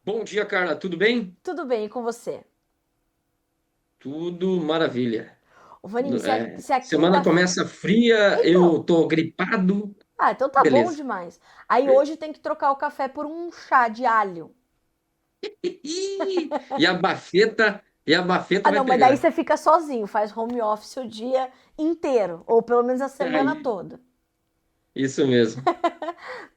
Bom dia, Carla. Tudo bem? Tudo bem, e com você? Tudo maravilha. Ô, Vaninho, se a Semana quinta... começa fria, eu Então, tô gripado. então tá bom Beleza. demais. Aí hoje tem que trocar o café por um chá de alho. E a bafeta Ah, vai não, mas daí pegar. você fica sozinho, faz home office o dia inteiro, ou pelo menos a semana Aí, toda. isso mesmo.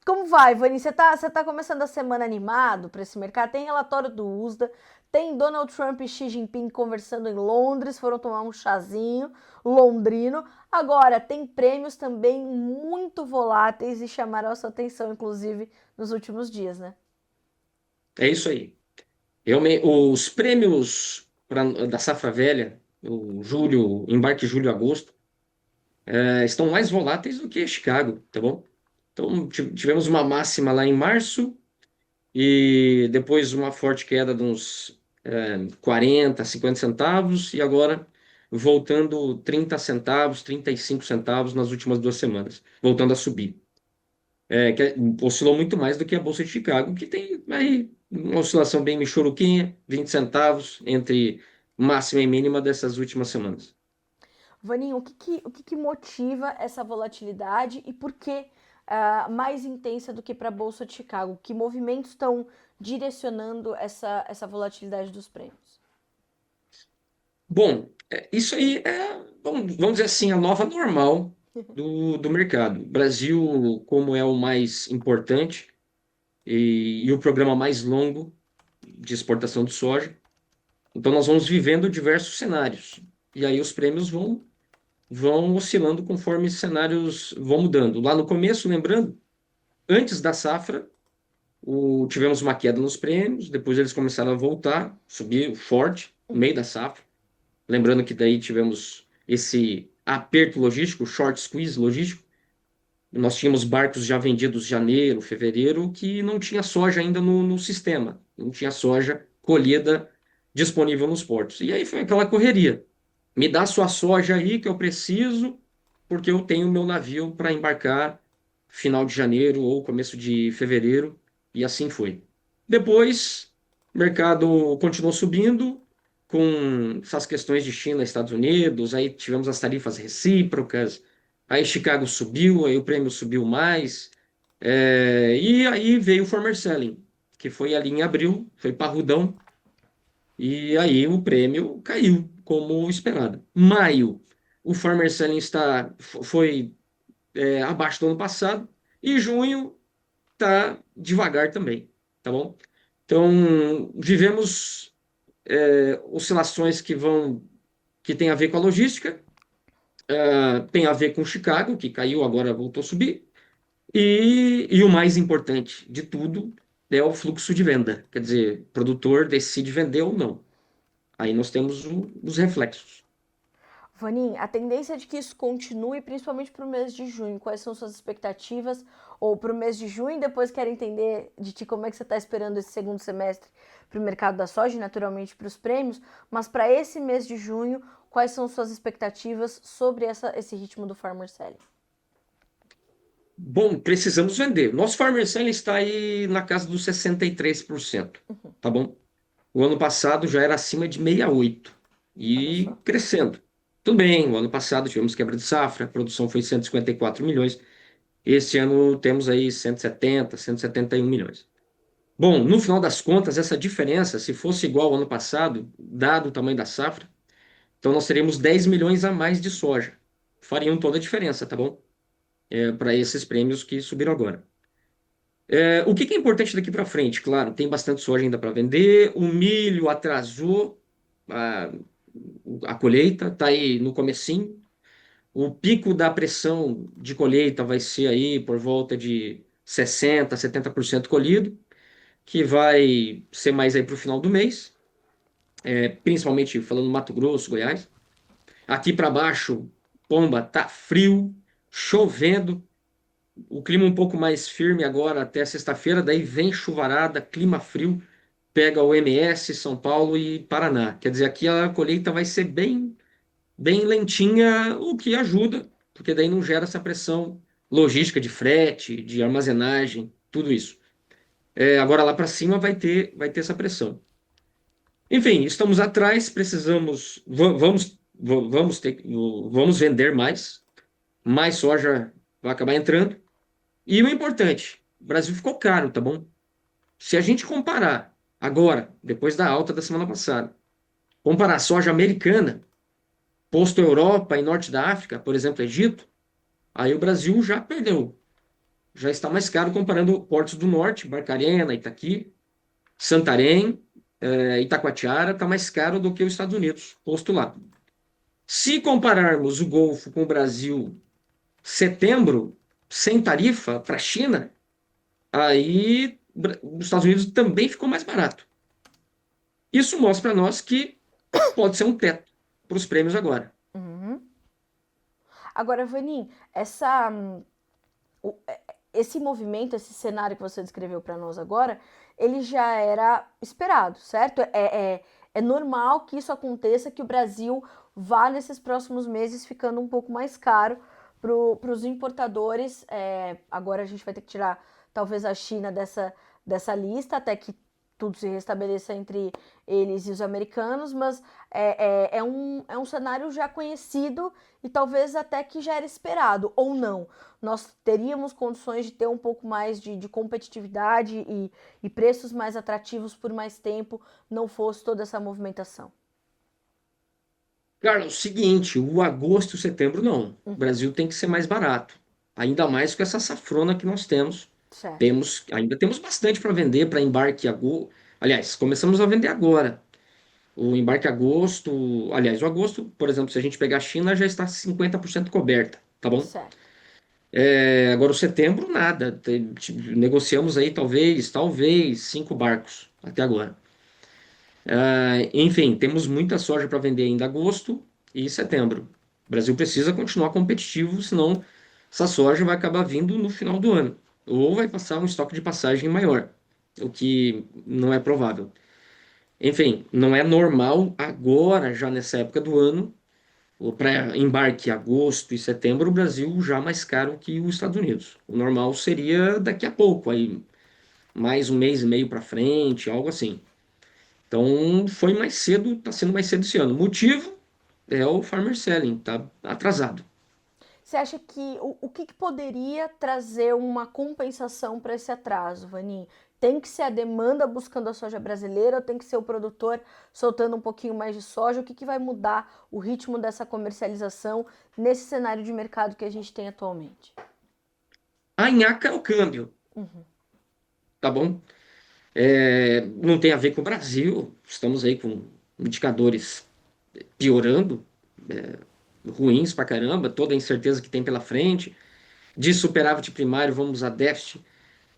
Como vai, Vaninho? Você tá começando a semana animado para esse mercado? Tem relatório do USDA, tem Donald Trump e Xi Jinping conversando em Londres, foram tomar um chazinho londrino. Agora, tem prêmios também muito voláteis e chamaram a sua atenção, inclusive, nos últimos dias, né? É isso aí. Os prêmios da safra velha, o julho, embarque julho e agosto, estão mais voláteis do que Chicago, tá bom? Então, tivemos uma máxima lá em março. E depois uma forte queda de uns 40, 50 centavos, e agora voltando 30 centavos, 35 centavos nas últimas 2 semanas, voltando a subir. Oscilou muito mais do que a Bolsa de Chicago, que tem aí uma oscilação bem michuruquinha, 20 centavos entre máxima e mínima dessas últimas semanas. Vaninho, o que motiva essa volatilidade e por que mais intensa do que para a Bolsa de Chicago? Que movimentos estão direcionando essa volatilidade dos prêmios? Bom, isso aí vamos dizer assim, a nova normal do mercado. O Brasil, como é o mais importante, e o programa mais longo de exportação de soja. Então, nós vamos vivendo diversos cenários. E aí os prêmios vão oscilando conforme os cenários vão mudando. Lá no começo, lembrando, antes da safra, tivemos uma queda nos prêmios, depois eles começaram a voltar, subir forte, no meio da safra. Lembrando que daí tivemos esse aperto logístico, short squeeze logístico. Nós tínhamos barcos já vendidos em janeiro, fevereiro, que não tinha soja ainda no sistema, não tinha soja colhida disponível nos portos. E aí foi aquela correria. Me dá sua soja aí que eu preciso, porque eu tenho meu navio para embarcar final de janeiro ou começo de fevereiro, e assim foi. Depois, o mercado continuou subindo com essas questões de China e Estados Unidos, aí tivemos as tarifas recíprocas. Aí Chicago subiu, aí o prêmio subiu mais. E aí veio o Farmer Selling, que foi ali em abril, foi parrudão, e aí o prêmio caiu, como esperado. Maio, o Farmer Selling foi abaixo do ano passado, e junho está devagar também, tá bom? Então, vivemos oscilações que têm a ver com a logística, tem a ver com Chicago, que caiu, agora voltou a subir. E o mais importante de tudo é o fluxo de venda. Quer dizer, o produtor decide vender ou não. Aí nós temos os reflexos. Vanin, a tendência é de que isso continue, principalmente para o mês de junho. Quais são suas expectativas? Ou para o mês de junho, depois quero entender de ti como é que você está esperando esse segundo semestre para o mercado da soja e naturalmente para os prêmios. Mas para esse mês de junho, quais são suas expectativas sobre esse ritmo do Farmer Selling? Bom, precisamos vender. Nosso Farmer Selling está aí na casa dos 63%, tá bom? O ano passado já era acima de 68% Olha e só. crescendo. Tudo bem, o ano passado tivemos quebra de safra, a produção foi 154 milhões. Este ano temos aí 170, 171 milhões. Bom, no final das contas, essa diferença, se fosse igual ao ano passado, dado o tamanho da safra, então nós teríamos 10 milhões a mais de soja. Fariam toda a diferença, tá bom? Para esses prêmios que subiram agora. O que que é importante daqui para frente? Claro, tem bastante soja ainda para vender, o milho atrasou a, a colheita, está aí no comecinho. O pico da pressão de colheita vai ser aí por volta de 60, 70% colhido, que vai ser mais aí para o final do mês, principalmente falando Mato Grosso, Goiás. Aqui para baixo, Pomba, tá frio, chovendo, o clima um pouco mais firme agora até sexta-feira, daí vem chuvarada, clima frio, pega o MS, São Paulo e Paraná. Quer dizer, aqui a colheita vai ser bem, bem lentinha, o que ajuda, porque daí não gera essa pressão logística de frete, de armazenagem, tudo isso. Agora lá para cima vai ter essa pressão. Enfim, estamos atrás, precisamos, vamos vender mais soja vai acabar entrando. E o importante, o Brasil ficou caro, tá bom? Se a gente comparar agora, depois da alta da semana passada, comparar a soja americana, posto Europa e Norte da África, por exemplo, Egito, aí o Brasil já perdeu. Já está mais caro comparando portos do norte, Barcarena, Itaqui, Santarém, Itacoatiara, está mais caro do que os Estados Unidos, posto lá. Se compararmos o Golfo com o Brasil, setembro, sem tarifa para a China, aí os Estados Unidos também ficou mais barato. Isso mostra para nós que pode ser um teto para os prêmios agora. Uhum. Agora, Vanin, essa, esse movimento, esse cenário que você descreveu para nós agora, ele já era esperado, certo? É normal que isso aconteça, que o Brasil vá nesses próximos meses ficando um pouco mais caro para os importadores. Agora a gente vai ter que tirar talvez a China dessa lista, até que tudo se restabeleça entre eles e os americanos, mas é um cenário já conhecido e talvez até que já era esperado, ou não. Nós teríamos condições de ter um pouco mais de competitividade e preços mais atrativos por mais tempo, não fosse toda essa movimentação. Cara, é o seguinte, o agosto e o setembro não. O Uhum, Brasil tem que ser mais barato. Ainda mais com essa safrona que nós temos. certo, Ainda temos bastante para vender para embarque agosto. Aliás, começamos a vender agora. O embarque agosto, aliás, o agosto, por exemplo, se a gente pegar a China, já está 50% coberta, tá bom? certo. Agora o setembro, nada. Negociamos aí talvez 5 barcos até agora. Enfim, temos muita soja para vender ainda agosto e setembro. O Brasil precisa continuar competitivo, senão essa soja vai acabar vindo no final do ano. Ou vai passar um estoque de passagem maior, o que não é provável. Enfim, não é normal agora, já nessa época do ano, para embarque agosto e setembro, o Brasil já mais caro que os Estados Unidos. O normal seria daqui a pouco, aí mais um mês e meio para frente, algo assim. Então foi mais cedo, está sendo mais cedo esse ano. O motivo é o farmer selling, tá atrasado. Você acha que o que poderia trazer uma compensação para esse atraso, Vanin? Tem que ser a demanda buscando a soja brasileira ou tem que ser o produtor soltando um pouquinho mais de soja? O que vai mudar o ritmo dessa comercialização nesse cenário de mercado que a gente tem atualmente? A nhaca é o câmbio, Uhum, tá bom? Não tem a ver com o Brasil. Estamos aí com indicadores piorando, ruins pra caramba, toda a incerteza que tem pela frente. De superávit primário, vamos a déficit,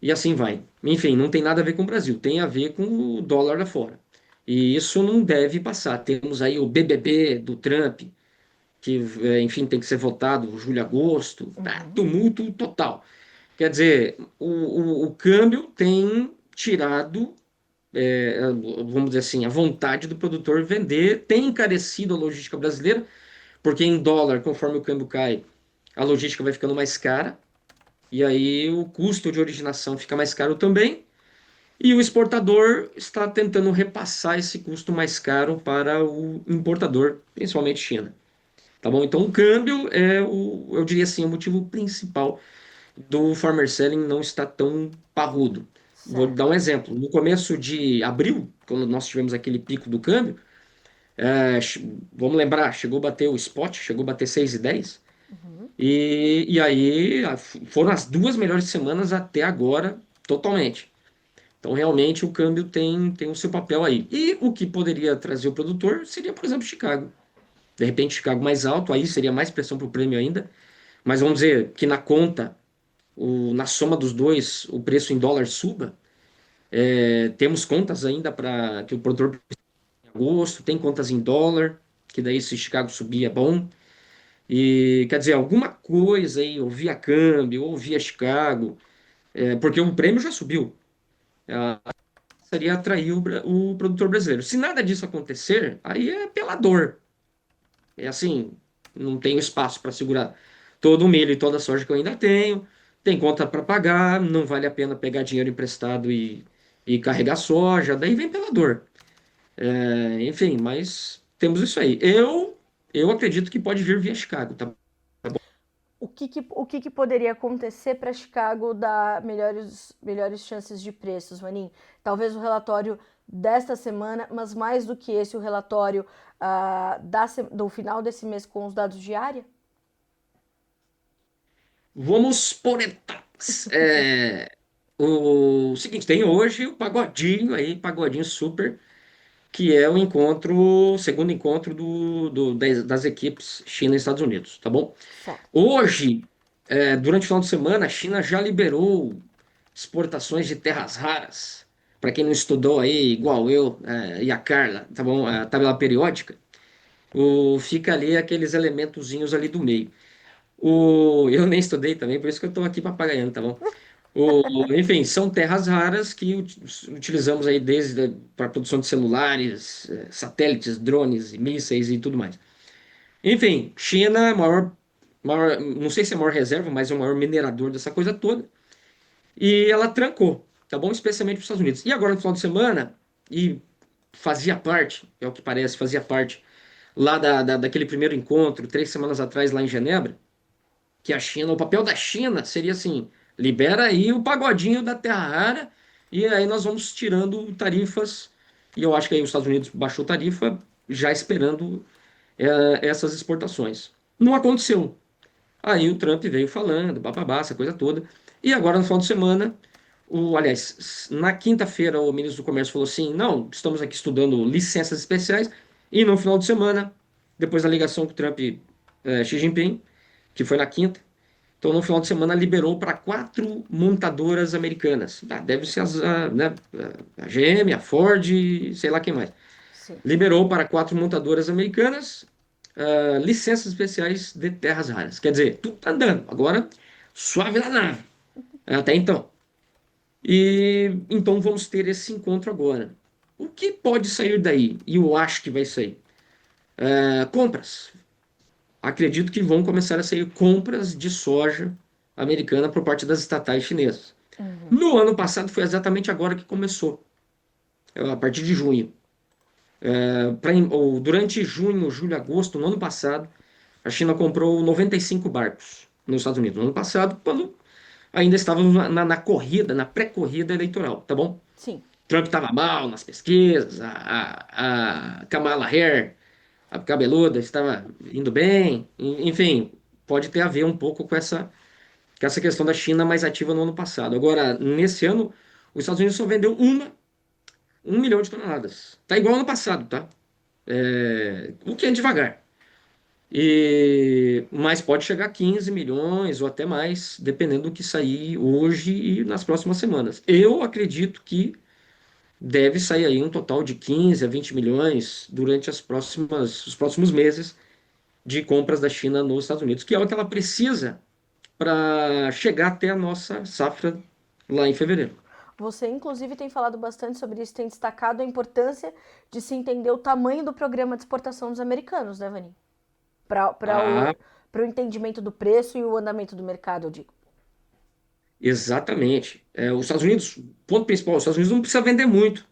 e assim vai. Enfim, não tem nada a ver com o Brasil, tem a ver com o dólar lá fora. E isso não deve passar. Temos aí o BBB do Trump, que, enfim, tem que ser votado julho, agosto, uhum, tumulto total. Quer dizer, o câmbio tem tirado, vamos dizer assim, a vontade do produtor vender, tem encarecido a logística brasileira, porque em dólar, conforme o câmbio cai, a logística vai ficando mais cara, e aí o custo de originação fica mais caro também, e o exportador está tentando repassar esse custo mais caro para o importador, principalmente China. Tá bom? Então o câmbio eu diria assim, o motivo principal do farmer selling não estar tão parrudo. Vou dar certo. um exemplo. No começo de abril, quando nós tivemos aquele pico do câmbio, vamos lembrar, chegou a bater o spot, chegou a bater 6,10. Uhum, E aí foram as 2 melhores semanas até agora, totalmente. Então, realmente, o câmbio tem o seu papel aí. E o que poderia trazer o produtor seria, por exemplo, Chicago. De repente, Chicago mais alto, aí seria mais pressão para o prêmio ainda. Mas vamos dizer que na conta, na soma dos dois, o preço em dólar suba. Temos contas ainda para que o produtor precisa em agosto, tem contas em dólar, que daí se Chicago subir é bom. E quer dizer, alguma coisa aí, ou via câmbio, ou via Chicago, porque o prêmio já subiu. Seria atrair o produtor brasileiro. Se nada disso acontecer, aí é pela dor. É assim, não tenho espaço para segurar todo o milho e toda a soja que eu ainda tenho. tem conta para pagar, não vale a pena pegar dinheiro emprestado e carregar soja, daí vem pela dor. Enfim, mas temos isso aí. Eu acredito que pode vir via Chicago, tá? O que poderia acontecer para Chicago dar melhores chances de preços, Vanin? Talvez o relatório desta semana, mas mais do que esse, o relatório do final desse mês com os dados de área? Vamos por etapas. O seguinte, tem hoje o pagodinho aí, pagodinho super, que é o encontro, segundo encontro das equipes China e Estados Unidos, tá bom? Certo. Hoje, durante o final de semana, a China já liberou exportações de terras raras. Para quem não estudou aí, igual eu, e a Carla, tá bom? A tabela periódica, fica ali aqueles elementozinhos ali do meio. Eu nem estudei também, por isso que eu estou aqui papagaiando, tá bom? Enfim, são terras raras que utilizamos aí desde para produção de celulares, satélites, drones, mísseis e tudo mais. Enfim, China, não sei se é a maior reserva, mas é o maior minerador dessa coisa toda. E ela trancou, tá bom? Especialmente para os Estados Unidos. E agora no final de semana, e fazia parte, é o que parece, fazia parte lá daquele primeiro encontro, 3 semanas atrás, lá em Genebra, que a China, o papel da China seria assim: libera aí o pagodinho da terra rara, e aí nós vamos tirando tarifas. E eu acho que aí os Estados Unidos baixou tarifa, já esperando essas exportações. Não aconteceu. Aí o Trump veio falando, bababá, essa coisa toda. E agora, no final de semana, aliás, na quinta-feira, o ministro do Comércio falou assim: não, estamos aqui estudando licenças especiais. E no final de semana, depois da ligação com o Trump, Xi Jinping, que foi na quinta, então no final de semana liberou para 4 montadoras americanas. Deve ser né, a GM, a Ford, sei lá quem mais. Sim. Liberou para 4 montadoras americanas licenças especiais de terras raras. Quer dizer, tudo tá andando. Agora, suave na nave. Até então. E então vamos ter esse encontro agora. O que pode sair daí? E eu acho que vai sair. Compras. Acredito que vão começar a sair compras de soja americana por parte das estatais chinesas. Uhum. No ano passado foi exatamente agora que começou, a partir de junho. Durante junho, julho, agosto, no ano passado, a China comprou 95 barcos nos Estados Unidos. No ano passado, quando ainda estávamos na corrida, na pré-corrida eleitoral, tá bom? Sim. Trump estava mal nas pesquisas, a Kamala Harris, a cabeluda, estava indo bem. Enfim, pode ter a ver um pouco com essa questão da China mais ativa no ano passado. Agora, nesse ano, os Estados Unidos só vendeu 1 milhão de toneladas. Tá igual ano passado, tá? O que é devagar. Mas pode chegar a 15 milhões ou até mais, dependendo do que sair hoje e nas próximas semanas. Eu acredito que deve sair aí um total de 15 a 20 milhões durante os próximos meses de compras da China nos Estados Unidos, que é o que ela precisa para chegar até a nossa safra lá em fevereiro. Você, inclusive, tem falado bastante sobre isso, tem destacado a importância de se entender o tamanho do programa de exportação dos americanos, né, Vanin? Para Ah, o entendimento do preço e o andamento do mercado, eu digo. exatamente. Os Estados Unidos, ponto principal, os Estados Unidos não precisa vender muito,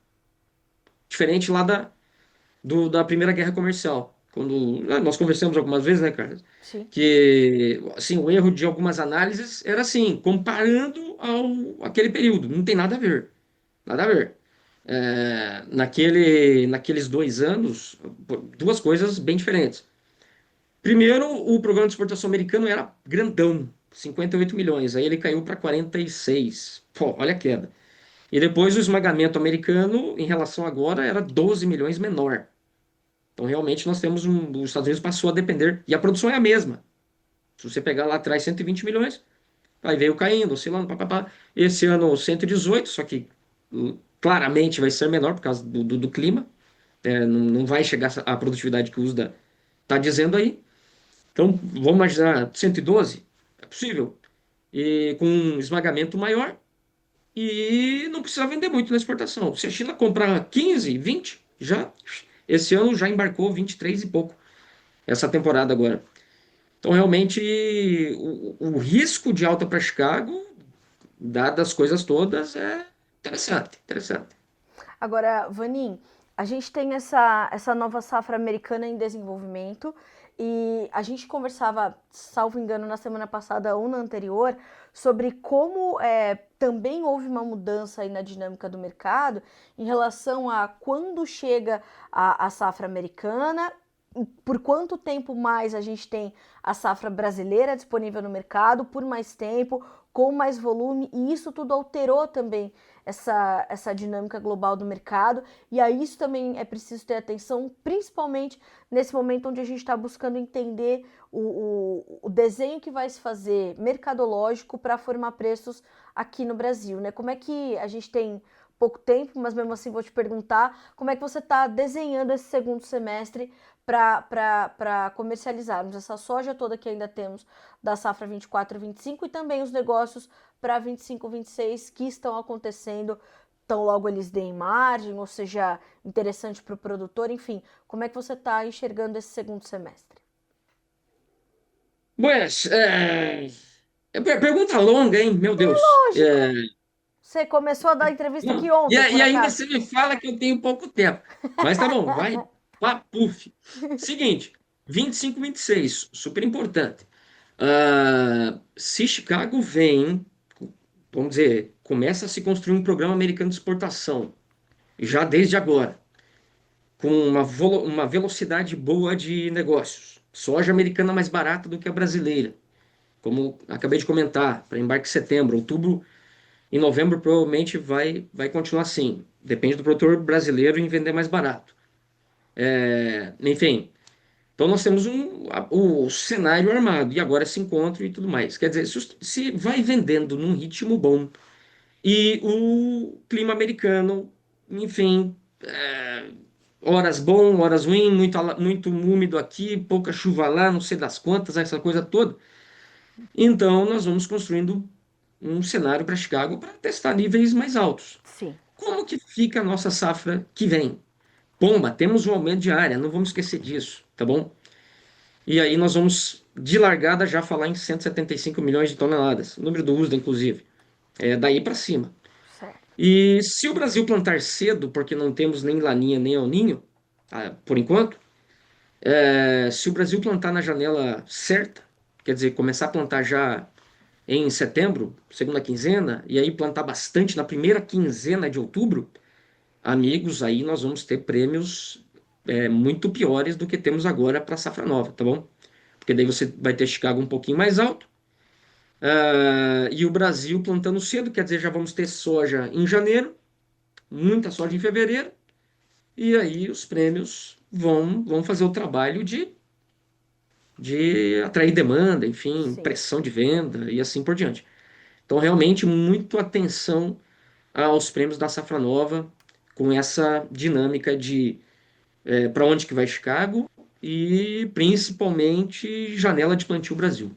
diferente lá da Primeira Guerra Comercial. Quando nós conversamos algumas vezes, né, Carlos? Sim. Que assim, o erro de algumas análises era assim, comparando ao aquele período, não tem nada a ver, nada a ver. Naqueles 2 anos, duas coisas bem diferentes. Primeiro, o programa de exportação americano era grandão, 58 milhões, aí ele caiu para 46. Pô, olha a queda. E depois o esmagamento americano, em relação agora, era 12 milhões menor. Então, realmente, nós temos os Estados Unidos passou a depender, e a produção é a mesma. Se você pegar lá atrás 120 milhões, aí veio caindo, oscilando, papapá. Esse ano 118, só que claramente vai ser menor por causa do clima. Não vai chegar a produtividade que o USDA está dizendo aí. Então, vamos imaginar 112, é possível. E com um esmagamento maior, e não precisa vender muito na exportação. Se a China comprar 15, 20, já, esse ano já embarcou 23 e pouco, essa temporada agora. Então, realmente, o risco de alta para Chicago, dadas as coisas todas, é interessante, interessante. Agora, Vanin, a gente tem essa nova safra americana em desenvolvimento e a gente conversava, salvo engano, na semana passada ou na anterior, sobre como também houve uma mudança aí na dinâmica do mercado em relação a quando chega a safra americana, por quanto tempo mais a gente tem a safra brasileira disponível no mercado, por mais tempo, com mais volume, e isso tudo alterou também essa dinâmica global do mercado, e a isso também é preciso ter atenção, principalmente nesse momento onde a gente está buscando entender o desenho que vai se fazer mercadológico para formar preços aqui no Brasil, né? Como é que a gente tem pouco tempo, mas mesmo assim vou te perguntar como é que você está desenhando esse segundo semestre para comercializarmos essa soja toda que ainda temos da safra 24-25 e também os negócios para 25-26 que estão acontecendo, tão logo eles deem margem, ou seja, interessante para o produtor, enfim, como é que você está enxergando esse segundo semestre? Pues, pergunta longa, hein? Meu Deus. Lógico, você começou a dar entrevista Não, aqui e, ontem, por e ainda acaso? você me fala que eu tenho pouco tempo. Mas tá bom, vai. Puf. Seguinte, 25, 26, super importante. Se Chicago vem, vamos dizer, começa a se construir um programa americano de exportação, já desde agora, com uma velocidade boa de negócios. Soja americana mais barata do que a brasileira, como acabei de comentar, para embarque em setembro, outubro. Em novembro, provavelmente vai continuar assim. Depende do produtor brasileiro em vender mais barato. Enfim, então nós temos o cenário armado e agora esse encontro e tudo mais. Quer dizer, se vai vendendo num ritmo bom e o clima americano, enfim, horas bom, horas ruim, muito úmido aqui, pouca chuva lá, não sei das quantas, essa coisa toda. Então nós vamos construindo um cenário para Chicago para testar níveis mais altos. Sim, Como que fica a nossa safra que vem? Pomba, temos um aumento de área, não vamos esquecer disso, tá bom? E aí nós vamos, de largada, já falar em 175 milhões de toneladas, número do USDA, inclusive. É daí para cima. certo. E se o Brasil plantar cedo, porque não temos nem Laninha nem El Ninho, por enquanto, se o Brasil plantar na janela certa, quer dizer, começar a plantar já em setembro, segunda quinzena, e aí plantar bastante na primeira quinzena de outubro, amigos, aí nós vamos ter prêmios muito piores do que temos agora para a safra nova, tá bom? Porque daí você vai ter Chicago um pouquinho mais alto, e o Brasil plantando cedo, quer dizer, já vamos ter soja em janeiro, muita soja em fevereiro, e aí os prêmios vão fazer o trabalho de atrair demanda, enfim, Sim. pressão de venda e assim por diante. Então, realmente, muito atenção aos prêmios da safra nova, com essa dinâmica de para onde que vai Chicago e principalmente janela de plantio Brasil.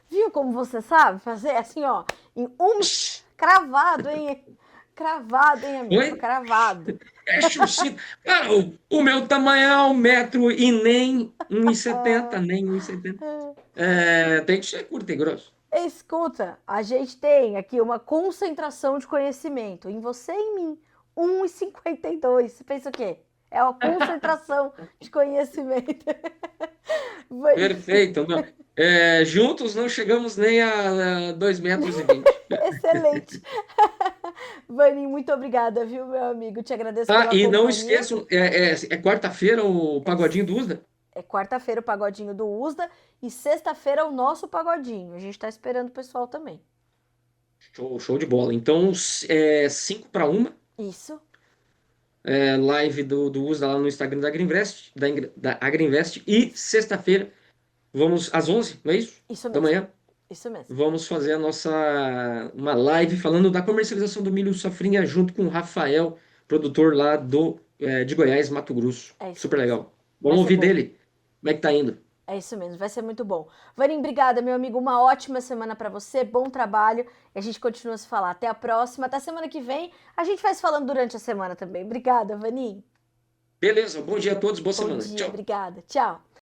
Viu como você sabe fazer assim, ó, em um cravado, hein? Cravado, hein, amigo? Oi? Cravado. Fecha o cinto. Cara, o meu tamanho é 1 metro e nem 1,70, nem 1,70. Tem que ser curto e grosso. Escuta, a gente tem aqui uma concentração de conhecimento em você e em mim. 1,52. Você pensa o quê? É uma concentração de conhecimento. Perfeito. Não. Juntos não chegamos nem a 2,20 m. Excelente. Vani, muito obrigada, viu, meu amigo? Te agradeço Ah, pela e não companhia. esqueçam, é quarta-feira o É, Pagodinho do USDA. é quarta-feira o pagodinho do USDA e sexta-feira o nosso pagodinho. A gente tá esperando o pessoal também. Show, show de bola. Então, 5 para 1, Isso, live do USDA lá no Instagram da Agriinvest, da Agriinvest. E sexta-feira, vamos às 11, não é isso? isso Da mesmo. manhã, Isso mesmo. vamos fazer uma live falando da comercialização do milho safrinha junto com o Rafael, produtor lá de Goiás, Mato Grosso. É isso Super mesmo. legal. Vai Vamos ser ouvir bom. dele. Como é que tá indo? É isso mesmo, vai ser muito bom. Vanim, obrigada, meu amigo. Uma ótima semana pra você, bom trabalho. E a gente continua a se falar. Até a próxima, até semana que vem. A gente vai se falando durante a semana também. Obrigada, Vanim. Beleza, bom dia a todos, boa Bom semana. dia, Tchau. obrigada. Tchau.